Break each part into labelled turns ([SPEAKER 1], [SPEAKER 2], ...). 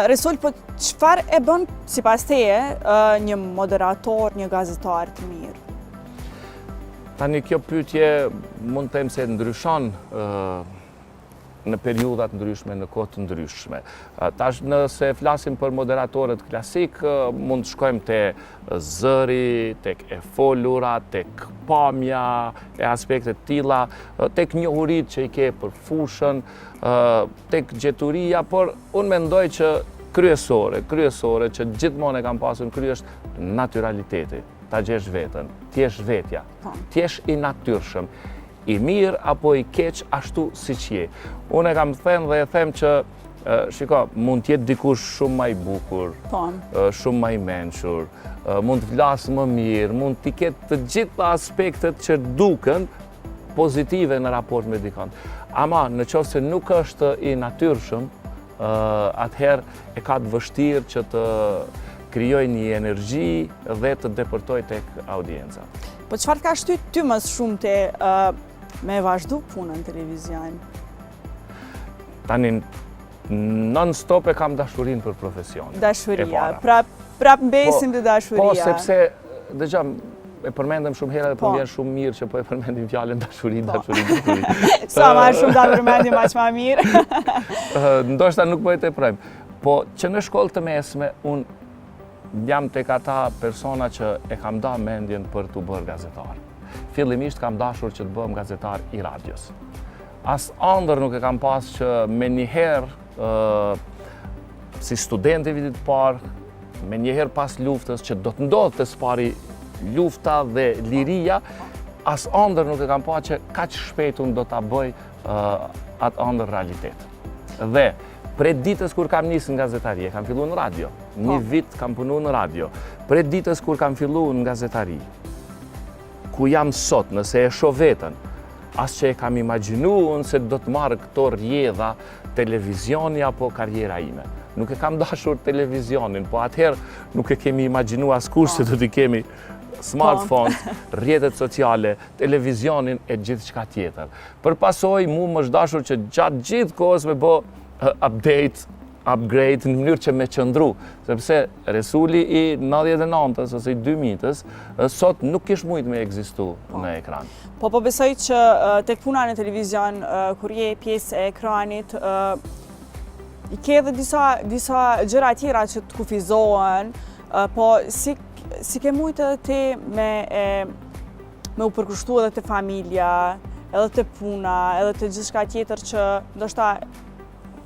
[SPEAKER 1] Resul, po çfarë e bën sipas teje një moderator, një gazetar të mirë?
[SPEAKER 2] Tani kjo pyetje mund të them se ndryshon në periudhat ndryshme, në kohë të ndryshme. Tash nëse flasim për moderatorët klasik, mund të shkojmë te zëri, tek e folura, tek pamja, e aspektet tilla, tek njohuritë që i ke për fushën, tek gjeturia, por unë mendoj që kryesore që gjithmonë e kam pasur në kry është naturaliteti. Ta gjesh veten, t'jesh vetja, t'jesh i natyrshëm, i mirë apo i keq ashtu siç je. Unë e kam thënë dhe e them që shiko, mund t'jetë dikush shumë më i bukur, shumë më i mençur, mund të flasë më mirë, mund t'i ketë të gjitha aspektet që duken pozitive në raport me dikon. Ama nëse nuk është i natyrshëm, atëherë e ka të vështirë që të krijoj një energji dhe të depërtoj tek audienca.
[SPEAKER 1] Po çfarë ka shtyt ty më shumë te me vazhdu punën në televizion?
[SPEAKER 2] Tani non-stop e kam dashurinë për profesion.
[SPEAKER 1] Dashuria, prap mbesim të dashuria.
[SPEAKER 2] Po, sepse, dëgjoj, e përmendëm shumë herë dhe po vjen shumë mirë që po e përmendim fjalën dashuri.
[SPEAKER 1] Sa më shumë ta përmendim aq më mirë.
[SPEAKER 2] Ndoshta nuk po e teprojmë. Po që në shkollë të mesme unë jam tek ata persona që e kam da mendjen për të bërë gazetar. Fillimisht kam dashur që të bëhem gazetar i radios. As ëndër nuk e kam pas që me njëherë si student i vitit parë, me njëherë pas luftës që do të ndodhë të spari lufta dhe liria, as ëndër nuk e kam pas që kaq shpejt unë do ta bëj atë ëndër realitet. Dhe prej ditës kur kam nisë në gazetari, kam filluar në radio. Një vit kam punuar në radio. Prej ditës kur kam filluar në gazetari, ku jam sot, nëse e shoh veten, as që e kam imagjinuar se do të marrë këto rrjedha televizioni apo karriera ime. Nuk e kam dashur televizionin, po atëherë nuk e kemi imagjinuar askush se do t'i kemi smartphone, rrjetet sociale, televizionin e gjithçka tjetër. Përpasoj mu më është dashur që gjatë gjithë kohës me bë upgrade në mënyrë që me qëndru, sepse Resuli i 99-ës ose i 2000-ës sot nuk kish mujt me ekzistu në ekran.
[SPEAKER 1] Po besoj që tek puna në televizion, kur je pjesë e ekranit, i ke edhe disa gjëra tjera që të kufizohen, po si ke mujt edhe ti me u përkushtu edhe te familja, edhe te puna, edhe te gjithçka tjetër që ndoshta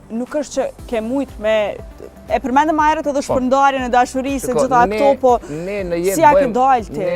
[SPEAKER 1] nuk është që ke mujt me... E përmendëm ajrët edhe shpërndarjen e dashurisë, gjitha këto, po si ja ke dalë ti?